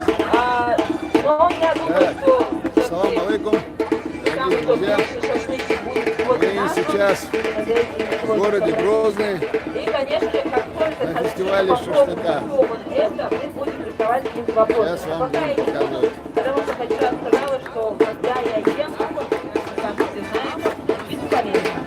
Но я думаю, что Салам алейкум, дорогие друзья. Мы сейчас в городе Грозный и, конечно, как только на фестивале шашлыка. мы будем рисовать какие-то вопросы. Сейчас вам Пока я буду не буду, показывать. потому что хочу сказала, что когда я ем, как все знаете, бесполезно.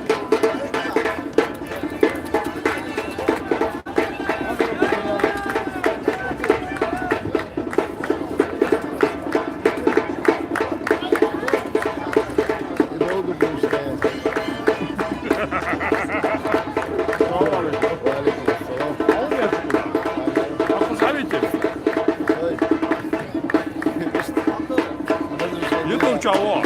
И долго будем стоять. Алейкум ассалам. YouTube 找我。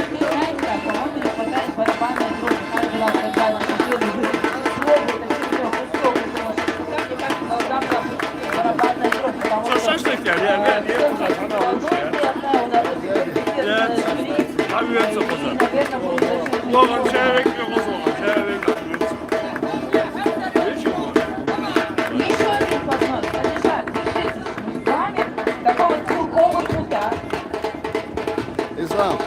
Что шашлык я не туда надо лучше. Нет, а венца поза. Новый человек не возможно, человек Еще один вопрос. Алишер, держитесь с вами такого другого пута. Ислам.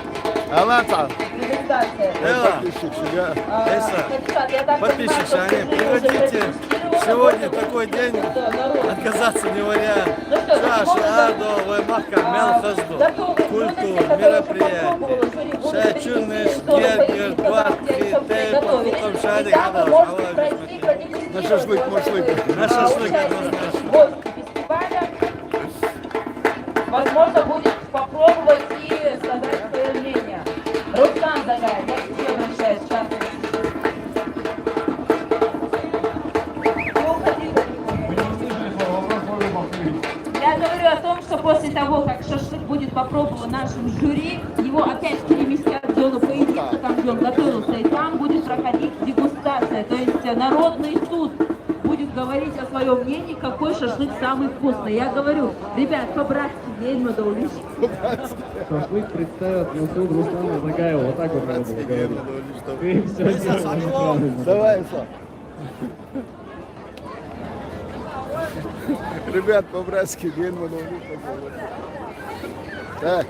Аллаха. Презентация. Подписчик себя. Алишер, я так Подписчики, понимаю, что они ты уже приходите. протестировала, Сегодня вот такой день, это, народ. отказаться не вариант. Ну что, Шаш, можно Ардо, Ваймахка, Мелхазду, культур, мероприятия. Шайчунеш, Гергер, Гвардки, Тей, Пахутам, Шадик, На шашлык, машлык. На шашлык однозначно. Гости фестиваля, возможно, будет попробовать и сказать свое мнение. Рустам Загай, я к тебе обращаюсь, сейчас. Я говорю о том, что после того, как шашлык будет попробован нашим жюри, его опять переместят в зону поединка, там, где он готовился, и там будет проходить дегустация, то есть народный суд будет говорить о своем мнении, какой шашлык самый вкусный. Я говорю, ребят, по-братски, ведьма да увидишь. Шашлык представят на суд Руслана Загаева. Вот так вот надо было говорить. Ты все делаешь правильно. Давай, Ислам. Ребят, по-братски, Генман. Так,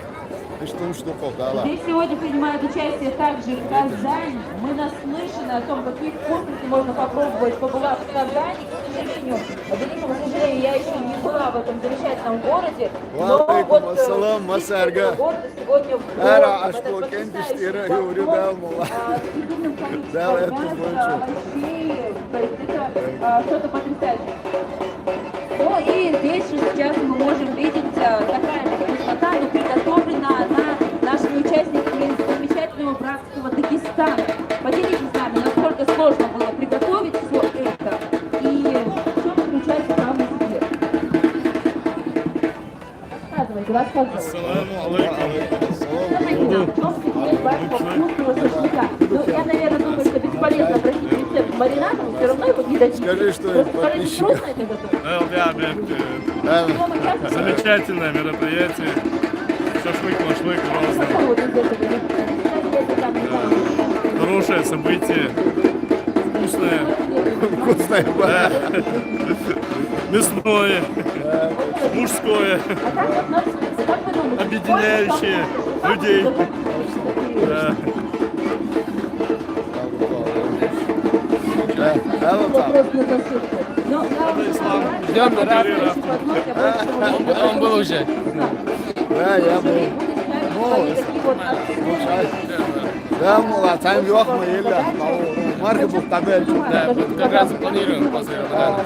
и что штуков дала? Здесь сегодня принимают участие также Казань. Мы наслышаны о том, какие вкусности можно попробовать, побывав в Казани. К сожалению, я еще не была в этом замечательном городе. Но Алейкум вот ассалам, Масарга. сегодня в Ара, городе, а что, в этом кентиштира, потрясающем говорю, да, мула. безумном количестве Да, это мяса, больше. овощей. То есть это что-то потрясающее. Ну и здесь же сейчас мы можем видеть такая красота, но приготовлена нашими участниками из замечательного братского Дагестана. Поделитесь с нами, насколько сложно было приготовить все это и в чем заключается главный секрет. Рассказывайте, рассказывайте. Ассаламу алейкум. Расскажите нам, в чем секрет вашего вкусного шашлыка? Ну, я, наверное, думаю, что бесполезно просить рецепт с маринадом, все равно его не дадите. Скажи что-нибудь Просто скажите, подписчикам. трудно это готовить? Замечательное мероприятие. Шашлык, машлык, разное. Вот из этого. Хорошее событие. Вкусное. Вкусная баба. Мясное. Мужское. А как относится, как вы думаете, Объединяющее людей. Да. Да, вот так. вопрос на засыпку? Но Ждем он был уже. Да, я был. Да, мула, там yok mu illa? Марка был табель. Да, как раз планируем после Рамадана.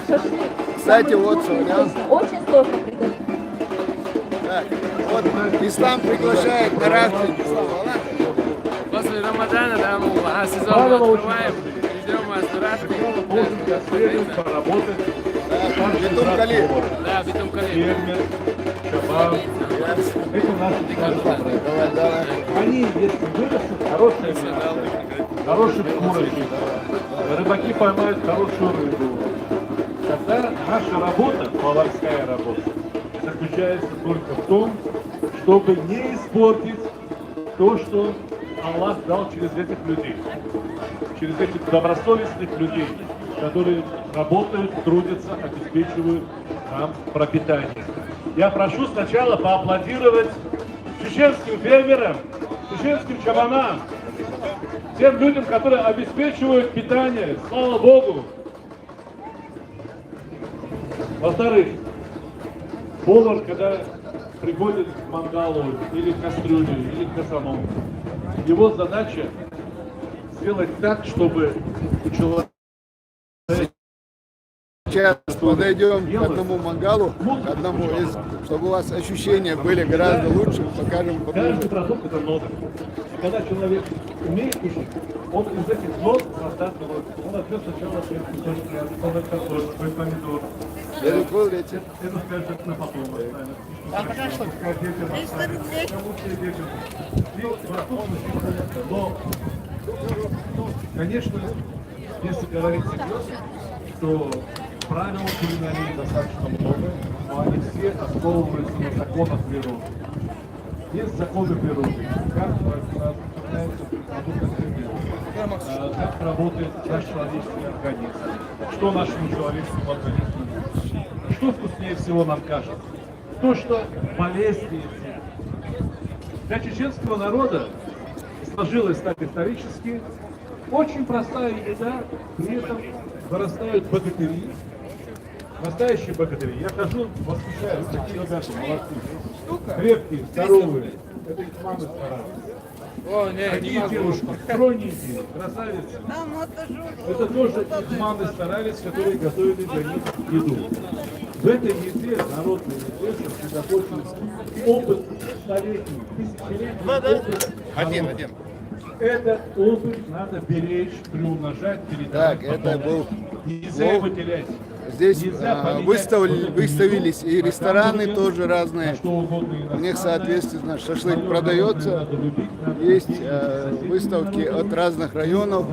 Кстати, вот что, да? Очень сложно приготовить. Так, вот Ислам приглашает на рафтинг. Ислам, ладно? После Рамадана, да, мы сезон мы открываем, ждем вас на рафтинг. Бетум Кали. Да, Битум Кали. Давай, давай. Они, если вырастут, хорошие курочки, рыбаки поймают хорошую рыбу. Тогда наша работа, поварская работа, заключается только в том, чтобы не испортить то, что Аллах дал через этих людей, через этих добросовестных людей, которые работают, трудятся, обеспечивают нам пропитание. Я прошу сначала поаплодировать чеченским фермерам, чеченским чабанам, тем людям, которые обеспечивают питание, слава Богу. Во-вторых, повар, когда приходит к мангалу или к кастрюле, или к косаному, его задача сделать так, чтобы у человека... Сейчас подойдем к одному мангалу, к одному из, чтобы у вас ощущения были гораздо лучше, покажем Каждый поближе. продукт это нота. Когда человек умеет кушать, он из этих нот создаст его. Он возьмет сначала кусочки, потом картошку, помидор. Very cool, эти. Это скажет на потом. Но, конечно, если говорить серьезно, то правил кулинарии достаточно много, но они все основываются на законах природы. Есть законы природы, как распространяются продукты среды, как работает наш человеческий организм, что нашему человеческому организму, что вкуснее всего нам кажется, то, что полезнее всего. Для чеченского народа сложилось так исторически, очень простая еда, при этом вырастают богатыри, настоящие богатыри. Я хожу, восхищаюсь, такие ребята молодцы, крепкие, здоровые, это их мамы старались. Такие девушки, стройненькие, красавицы. Это тоже их мамы старались, которые готовили для них еду. В этой еде, народной еде, сосредоточен опыт столетний, тысячелетний опыт. Один. Этот опыт надо беречь, приумножать, передавать. Так, это был Нельзя его терять. Здесь Нельзя поменять выставились и рестораны на тоже разные. что угодно У них, иностранное. соответственно, шашлык продается. Есть выставки от разных районов.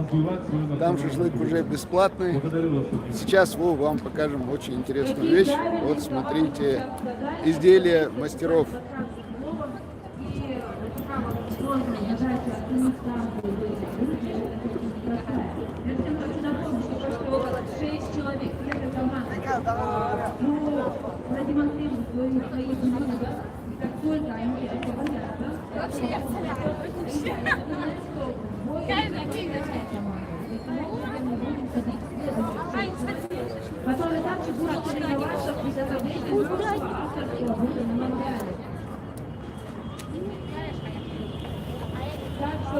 Там шашлык уже бесплатный. Сейчас вам покажем очень интересную вещь. Вот смотрите, изделия мастеров. Около 6 человек. Продемонстрируют свои знания, как только они это которые также будут тренироваться в приготовлении авторской работы на мангале. Так что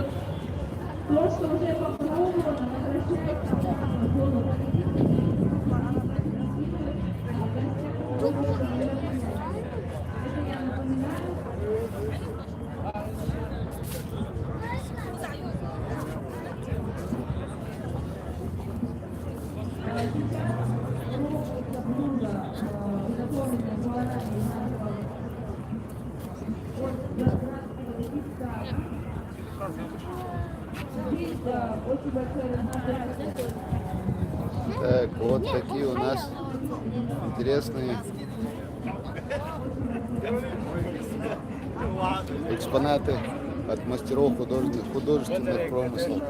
то, что уже попробовано, Так, вот такие у нас интересные экспонаты от мастеров художественных промыслов.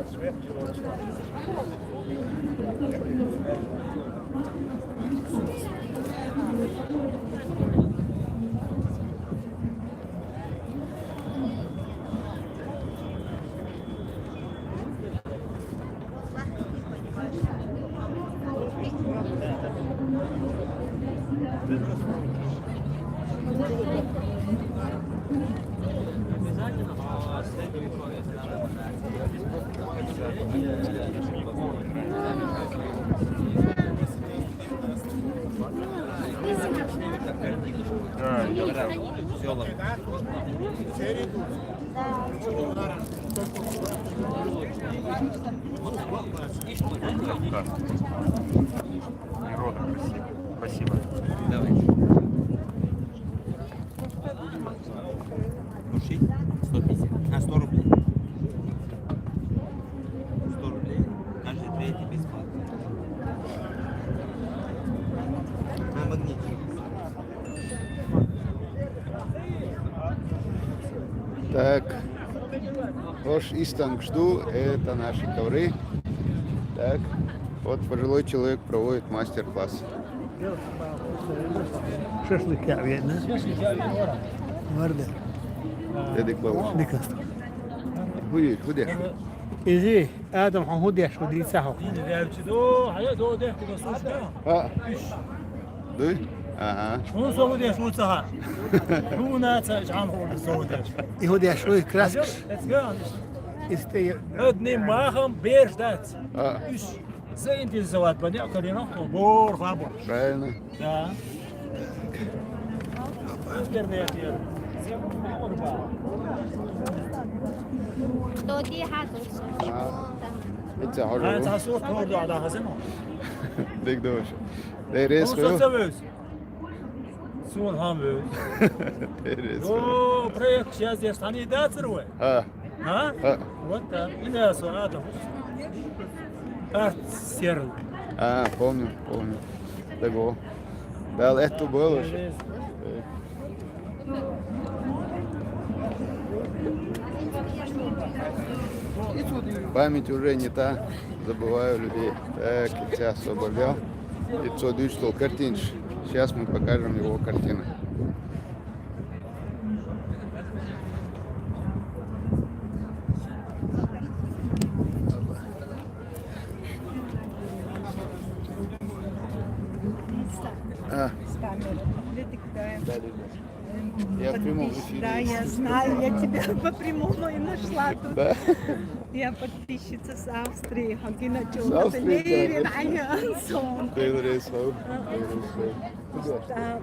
Природа красивая. Спасибо. Давай. Души 150. 100 рублей. 100 рублей. Каждый третий бесплатно. На магните. Так, Хош Истангжду, это наши ковры. Так, вот пожилой человек проводит мастер-класс. شاشلك يعني وردة Dedik babuş. ديكاس Hudi. إيزي آدم حمود يشو دي ساحو Ha. Duy? Aha. يهود يشو كلاسيكس استي Ha. زين الزواج بدي أكل ينقطع بور فابور Правильно. يا دودي حاطط Bitti أنا hadi. تصور كورد على خزنه Dik doş. Deres صوت koy. سويس سون هاموز Deres. أو بريك شاز يستاني داتروه Ha. ها Ha. وانت إلى سؤال أرت سيرل А, помню. Tego. Да, это было же. Память уже не та, забываю людей. Так, я освобождал. 500 дюймов картинш. Сейчас мы покажем его картины. Я в прямом эфире. Да, я знаю, я тебя по прямому и нашла тут. Да? Я подписчица с Австрии. Хагина С Австрии, Чулка, да. Anya Anson. Devresi Да,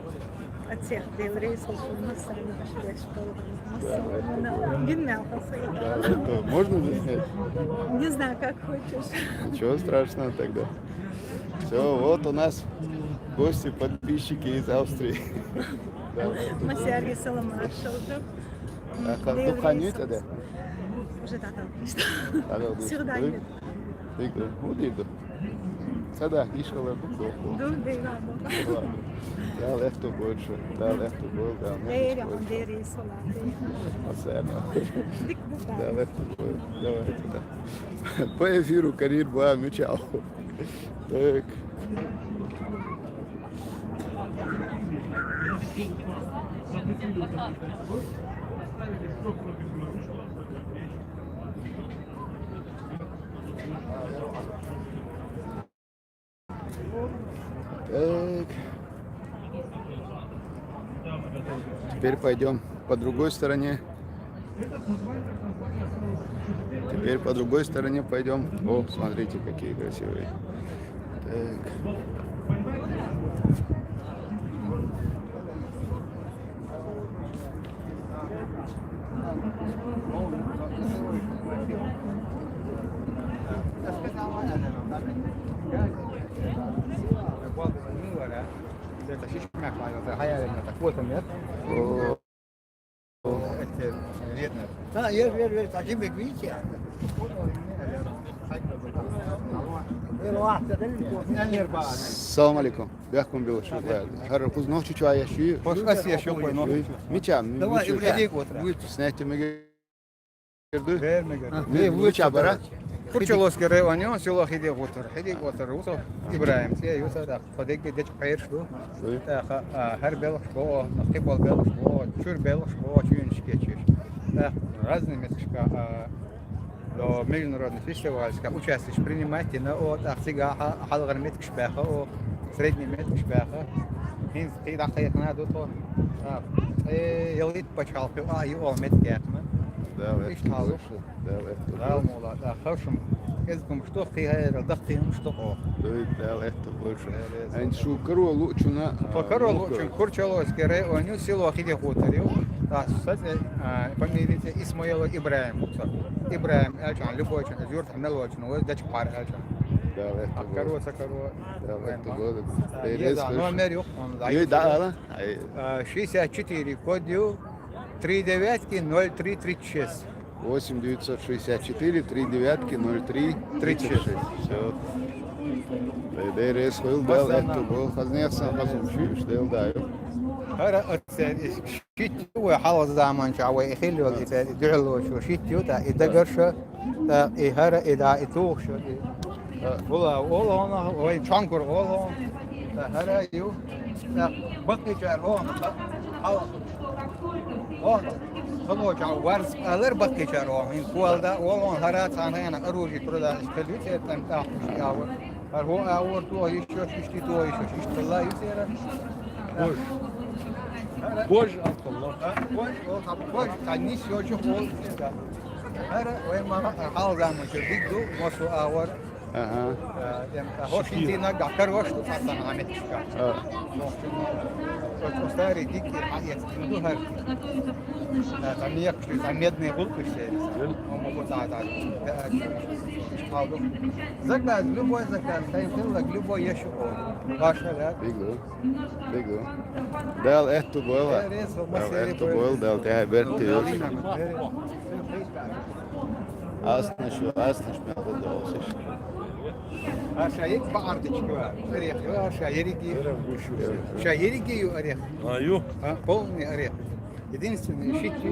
от всех Делрейсов мы сами пошли в школу. Генерал Можно заснять? Не знаю, как хочешь. Ничего страшного тогда. Все, вот у нас гости, подписчики из Австрии. Масяри Саламаршал. Туханют тогда? Уже так. Сюда нет. Удиду. Сада, ишкала Да, легко больше. Да, легко больше. Да, Дейри, Дейри, Солати. Оценно. Да, легко больше. Давай туда. По эфиру Карир Буам, чао. Так. Так. Теперь пойдем по другой стороне. Теперь по другой стороне пойдем. О, смотрите, какие красивые. Так. Салам алейкум. Бяхкум было шуклад. Харакуз ночи чая ши. Пошкас я еще пой ночи. Мичам. Давай, иди утро. Снять мы. Вермегер. Мича бара. Kurçulos göre oynuyor, silah hediye otur. Uso İbrahim, şey Yusuf da fadik bir geç payır şu. Her belak bu, nakibal belak bu, çür belak bu, çün geçiyor. Разные местечка до международных фестивалей, участвуешь, принимаете на от акцига халгар метк шбаха, о средний метк шбаха. Хин ты да хаятна до то. Ялит почалки, его метк яхма. Да, Да, мола, да, хорошим. Ezgum что хиер, дахтин что о. Да, это больше. Ань шу коро лучуна. По коро лучун kurçulos göre oynuyor, silah hediye oturuyor. Да, кстати, помните Исмаила Ибраим. Ибраим Эльчан, любой человек, зюрт Хамелочин, вот дача пар Эльчан. Да, это Акаро, Сакаро. Да, это годы. Еда, номер yok. Да, 64, кодью 39-03-36. 8 964 3 девятки 03 36. Все. Дерес хил дал это был хазнесан хазум шиш дал даю. هذا شيت هو حافظ زمان شعوي خلوا دعلو شو شيت يوتا إذا قرش هذا إذا إتوه شو والله والله أنا هو شانكر والله هرايو بقي جارهم خلوج عوارز ألر بقي جارهم إن كوالدا والون هرات أنا أروجي تردا إستليت تنتهي أول هو أول تو يشوش يشتي تو يشوش يشتي الله يسير Боже, الله. بوش تانيس يوشوف أول هرا وين ما حال زمان شديدو مصو أول Ага. هوش انتي نقع كروش تفصل عن الشكا Старый дикий аец, ну хар. Там некоторые там медные булки все. Он могут дать. Заказ, любой заказ, любой еще. Ваша, да? Biglu. Del esto bola. Del esto bola, del te vertiyor. Asnaş mevde olsun. Aşağıya bağırdık var. Oraya aşağıya gidiyor. Aşağıya gidiyor oraya. Аю. Полный орех. Единственное, ищите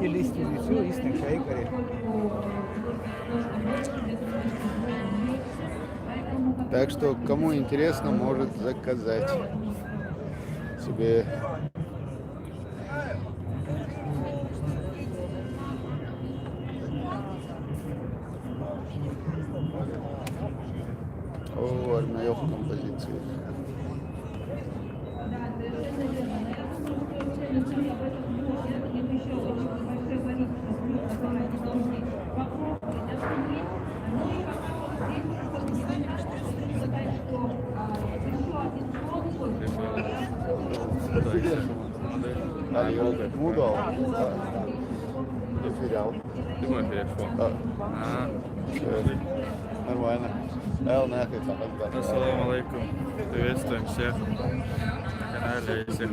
и листья лицо, и сначала орех. Так что, кому интересно, может заказать себе. О, армия в композиции. Мудал. Потерял. Ты мой перешел. Нормально. Ассаламу алейкум. Приветствуем всех на канале и всех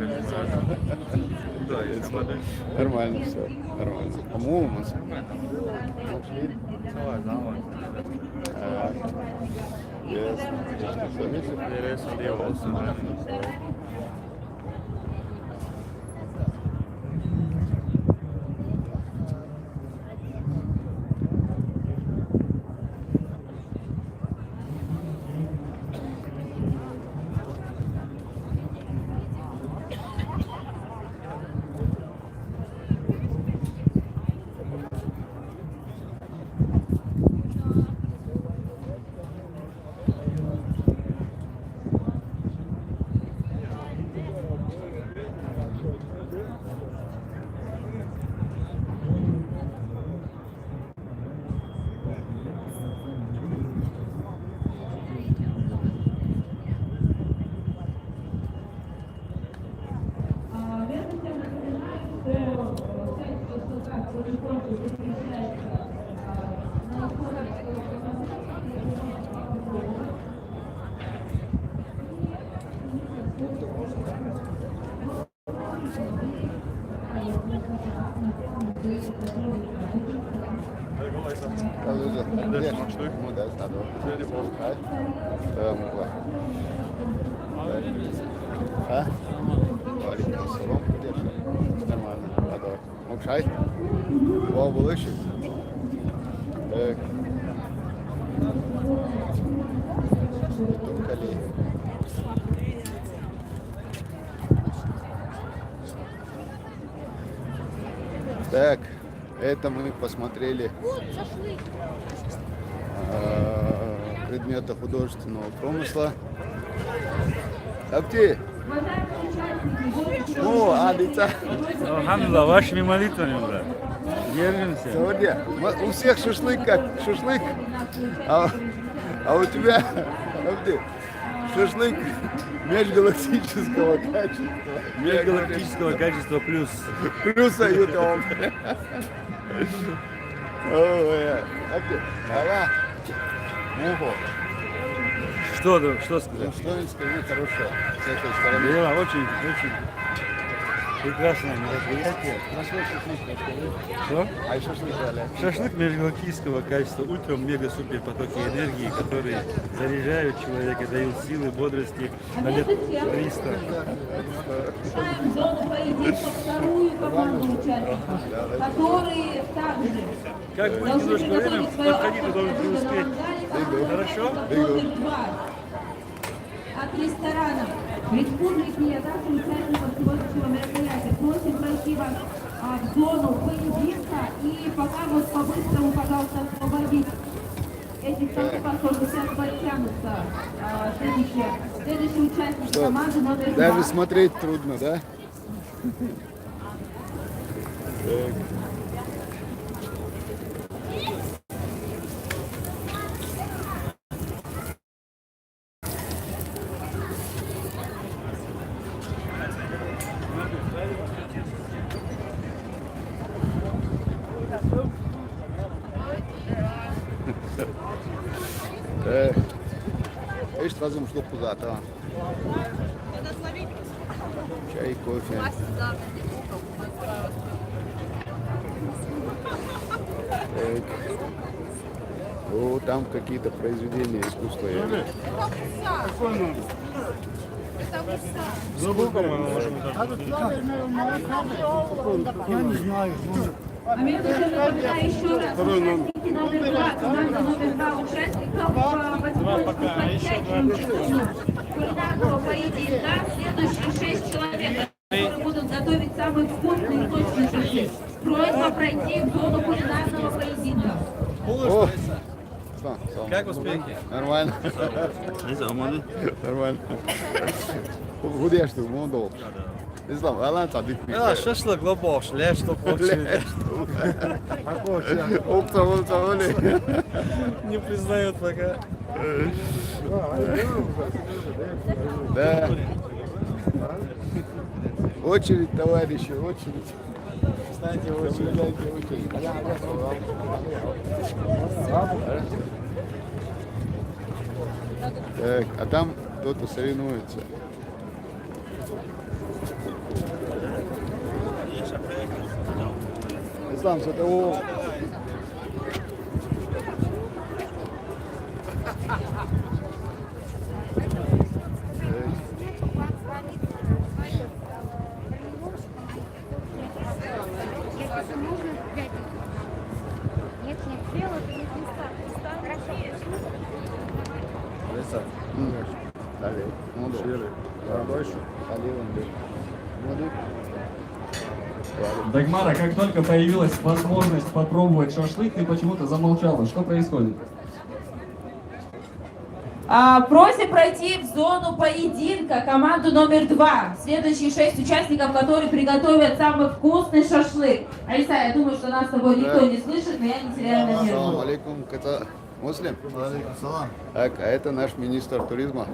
Да, я смотрю. Нормально все. Нормально. Кому у нас? Ясно. Интересно, где волосы. Okşay. Bol bulaşık. Evet. Tukali. Так, это мы посмотрели предметы художественного промысла. Апти! О, Адица! Алхамдулилlah, вашими молитвами, брат. Держимся. Сегодня у всех шашлык как шашлык, а у тебя, Апти, шашлык межгалактического качества. Межгалактического качества плюс. Плюс ютуб. Ой, Апти, ага. Муху. Что сказать? Что-нибудь скажи хорошее с этой стороны. Да, очень прекрасное мероприятие. Что? А еще шашлык дали. Шашлык межгалактического качества, ультра-мега-супер потоки энергии, которые заряжают человека, дают силы, бодрости на лет 300. Как будет немножко время, подходи, ты должен преуспеть. Хорошо? от ресторанов в республике, а также участников сегодняшнего мероприятия. Просим пройти вас в зону поединка и пока вот по-быстрому, пожалуйста, освободить этих столов, поскольку сейчас подтянутся следующие участники команды номер 2. Даже смотреть трудно, да? Ești razem știu puzata. Чай, кофе. Так. О, там какие-то произведения искусства. Я не знаю. А между тем, напоминаю еще раз, участники номер 2, команда номер 2 участников воспользуются подтягиванием кулинарного поединка. Следующие 6 человек, которые будут готовить самые вкусные и сочные шашлык. Просьба пройти в зону кулинарного поединка. О! Как успехи? Нормально. Нормально. Где что, Мондол? İslam, alan tabii ki. Ya şaşlık la boş, leş top kokçili. Окта, öyle. Не признают пока. Да. Очередь, товарищи, очередь. Знаете, очень. Так, а там кто-то соревнуется. Ислам, это о. Дагмара, как только появилась возможность попробовать шашлык, ты почему-то замолчала. Что происходит? Просим пройти в зону поединка команду номер 2. Следующие 6 участников, которые приготовят самый вкусный шашлык. Алиса, я думаю, что нас с тобой никто не слышит, но я не теряю надежду. Ассаламу алейкум, это Муслим? Алейкум салам. Так, а это наш министр туризма.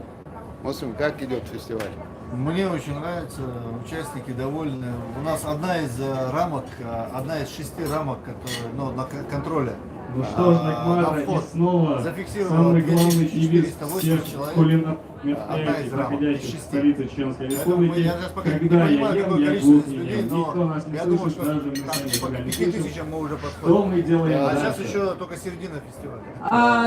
Муслим, как идет фестиваль? Мне очень нравится, участники довольны. У нас одна из рамок, одна из 6 рамок, которые на контроле. Ну что ж, Дагмара, и снова самый главный девиз всех кулинарных мероприятий, проходящих в столице Чеченской Республики. Когда я ем, я глух не ем. Никто нас не слышит, даже мы сами пока не слышим. Что мы делаем дальше? Сейчас еще только середина фестиваля.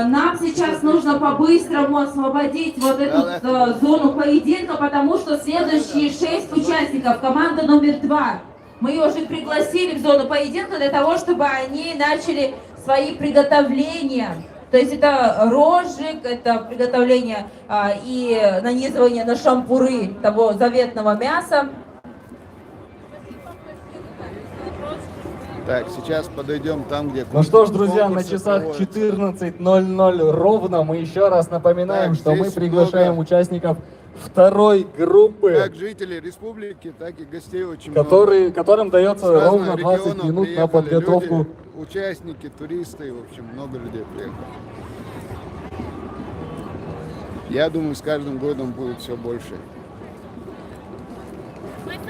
Нам сейчас нужно по-быстрому освободить вот эту зону поединка, потому что следующие 6 участников, команда номер 2, мы уже пригласили в зону поединка для того, чтобы они начали свои приготовления. То есть это розжиг, это приготовление и нанизывание на шампуры того заветного мяса. Так, сейчас подойдем там, где... Ну что ж, друзья, на конкурсы часах проводятся. 14:00 ровно мы еще раз напоминаем, Так, что мы здесь приглашаем много. участников второй группы, Как жителей республики, так и гостей очень много. которым С дается разных ровно 20 регионов минут на приехали подготовку. люди, участники, туристы, в общем, много людей приехало. Я думаю, с каждым годом будет все больше.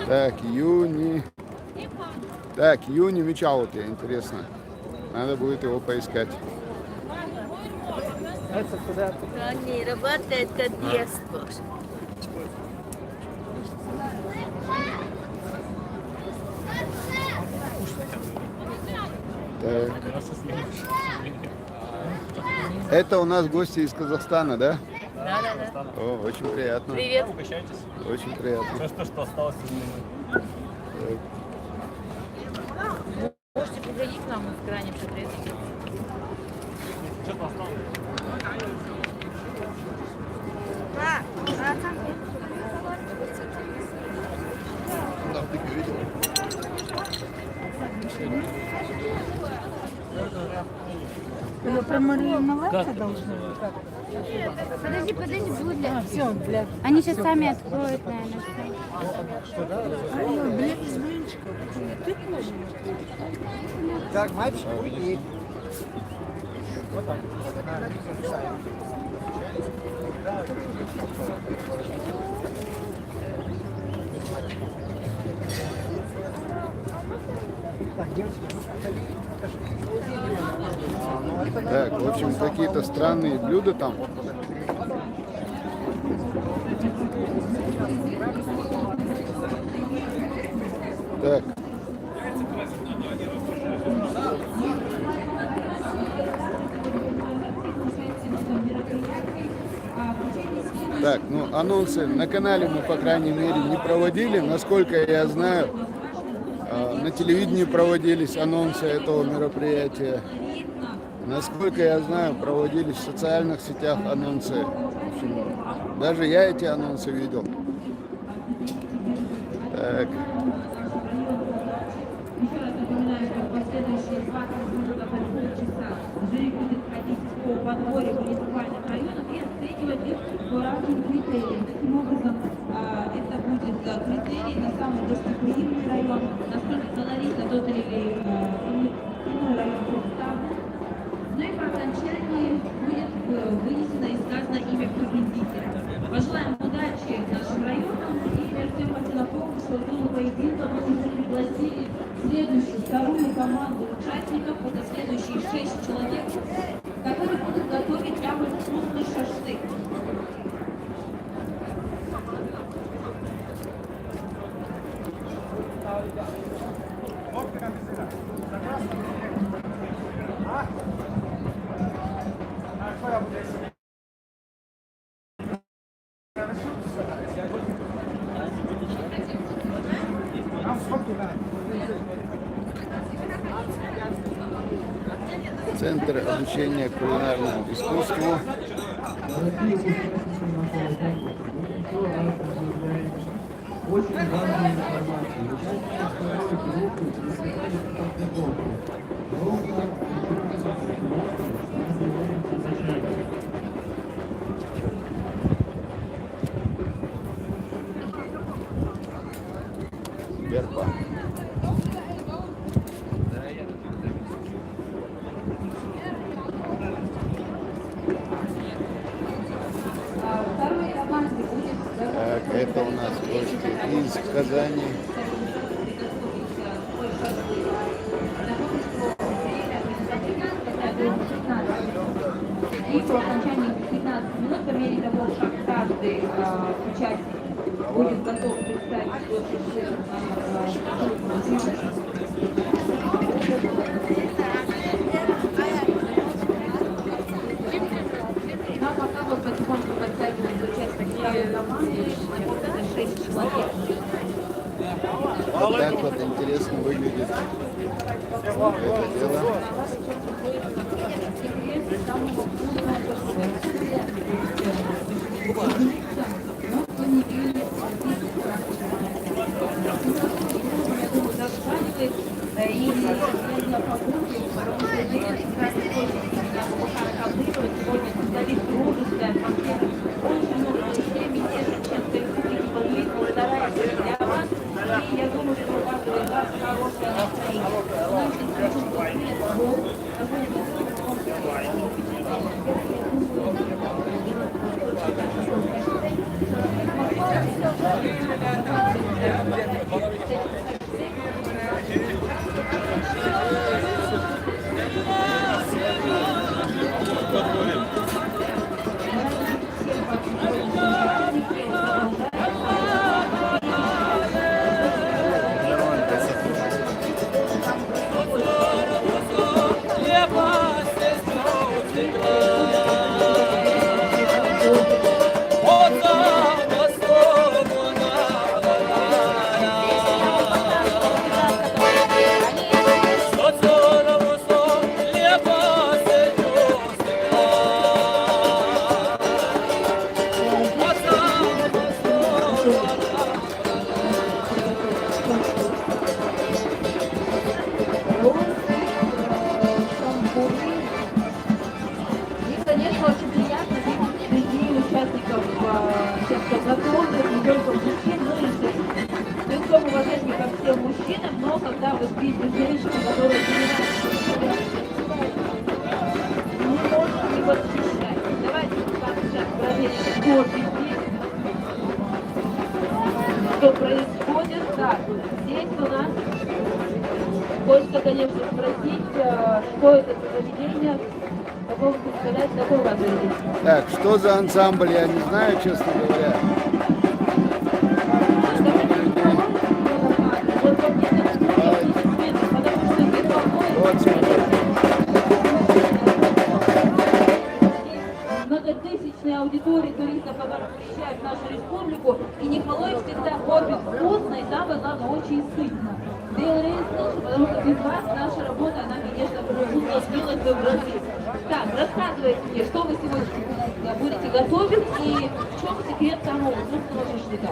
Так, Юни. Так, Юни Мичаути, интересно. Надо будет его поискать. Не работает как детство. Так. Это у нас гости из Казахстана, да? Да. О, очень приятно. Привет. Очень приятно. Что осталось? Можете приходить к нам в крайнем шатре. А Ее промариноваться должны? Подожди, будет для... Все, для... Они сейчас сами откроют, наверное, Блин, из блинчиков. Ты тоже. Так, мальчик, уйди. Так, в общем, какие-то странные блюда там. Так. Так, ну анонсы на канале мы, по крайней мере, не проводили. Насколько я знаю, на телевидении проводились анонсы этого мероприятия. Насколько я знаю, проводились в социальных сетях анонсы. В общем, даже я эти анонсы видел. Так. По подборе муниципальных районов и оценивать их по разным критериям. Таким образом, это будет критерий на самый гостеприимный район, насколько колоритно тот или иной район представлен. Ну и по окончании будет вынесено и сказано имя победителя. Пожелаем удачи нашим районам и между тем хотела напомнить, что в зону поединка мы уже пригласили следующую, вторую команду участников. Это следующие 6 человек, которые будут готовить самый вкусный шашлык. Центр обучения кулинарному искусству. Очень важная информация. Участники второй группы приступают к подготовке. Ровно Верба. Так, это у нас гости из Казани. И по окончании 15 минут, по мере того, как каждый участник будет готов представить свой шашлык, нам пока вот потихоньку подтягиваются участники команды, это 6 человек. Вот так вот интересно выглядит это дело. Я думаю, что у каждого из вас хорошее настроение. женщины, которые не можем его защищать. Давайте сейчас проверим, что здесь, что происходит. Так, здесь у нас хочется, конечно, спросить, что это за заведение, какого представляете, какой у вас заведение? Так, что за ансамбль, я не знаю, честно говоря. Многотысячные аудитории туристов, которые приезжают в нашу республику, и Николай всегда кормит вкусно и, самое главное, очень сытно. Белый рейс лучше, потому что без вас наша работа, она, конечно, сбилась бы в разы. Так, рассказывайте мне, что вы сегодня будете готовить и в чем секрет самого вкусного шашлыка?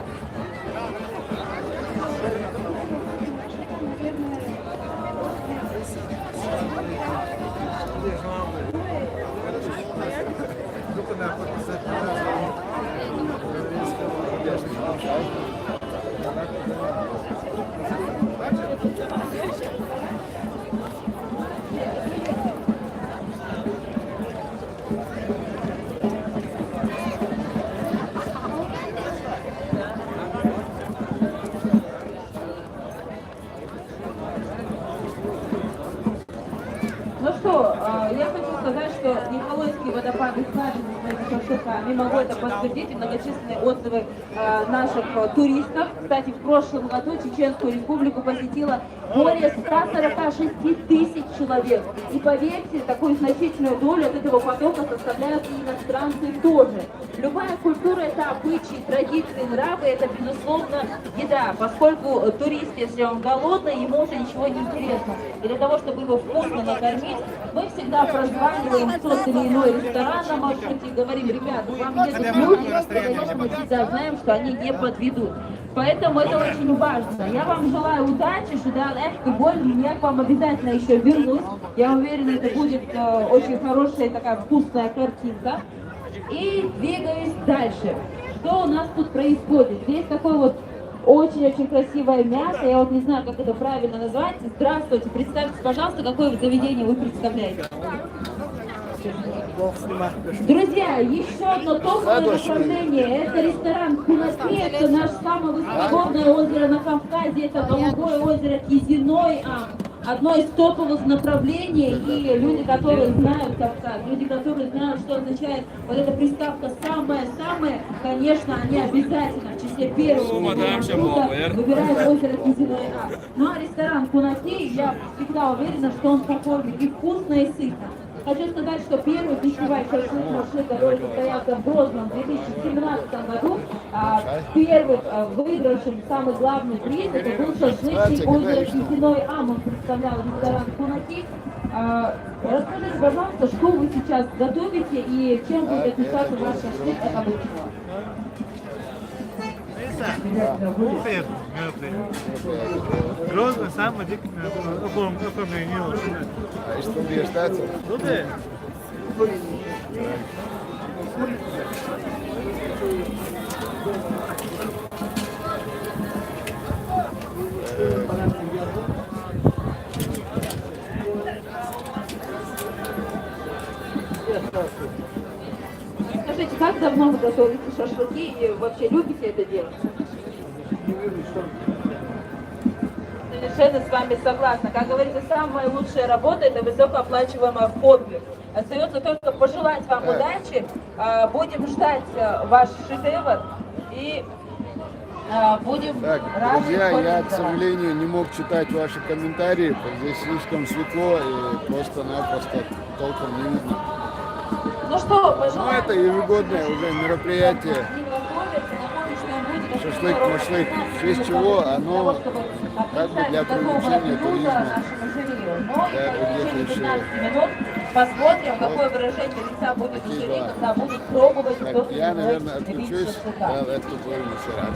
Ну что, я хочу сказать, что Николаевские водопады слажены своими шашлыками. Могу это подтвердить, и многочисленные отзывы наших туристов. Кстати, в прошлом году Чеченскую республику посетило более 146 тысяч человек. И поверьте, такую значительную долю от этого потока составляют и иностранцы тоже. Любая культура — это обычаи, традиции, нравы, это, безусловно, еда. Поскольку турист, если он голодный, ему уже ничего не интересно. И для того, чтобы его вкусно накормить, мы всегда прозваниваем в тот или иной ресторан на маршруте и говорим: ребят, вам едут люди, конечно, мы всегда знаем, что они не подведут. Поэтому это очень важно. Я вам желаю удачи, и боль, я к вам обязательно еще вернусь. Я уверена, это будет очень хорошая такая вкусная картинка. И двигаюсь дальше. Что у нас тут происходит? Здесь такой вот очень-очень красивое мясо. Я вот не знаю, как это правильно назвать. Здравствуйте, представьте, пожалуйста, какое заведение вы представляете. Друзья, еще одно топовое направление. Это ресторан Кунаки. Это наше самое высоководное озеро на Кавказе. Это голубое озеро Кизиной. Одно из топовых направлений, и люди, которые знают Кавказ, люди, которые знают, что означает вот эта приставка «самое-самое», конечно, они обязательно в числе первого выбирают озеро Кизиной. Ну а ресторан Кунаки, я всегда уверена, что он покормит и вкусно, и сытно. Хочу сказать, что первый фестиваль шашлык состоялся в Грозном в 2017 году. Первый выигравшим самый главный приз это был шашлычный озеро Кизиной. Он представлял ресторан Кунаки. Расскажите, пожалуйста, что вы сейчас готовите и чем будет отличаться ваш шашлык от обычного? Грозно, самый дикий, оформленный не очень. А что будешь остаться? Ну да. Скажите, как давно вы готовите шашлыки и вообще любите это делать? Совершенно с вами согласна. Как говорится, самая лучшая работа — это высокооплачиваемое хобби. Остается только пожелать вам удачи. Будем ждать ваш шедевр и будем рады. Друзья, я, к сожалению, не мог читать ваши комментарии. Здесь слишком светло и просто-напросто толком не видно. Ну что, ну, это ежегодное уже мероприятие. Шашлык-машлык. В честь чего оно как бы для привлечения туризма. Посмотрим, какое выражение лица будет у жюри, когда будет пробовать. Я, наверное, отключусь. Да, это будет рад.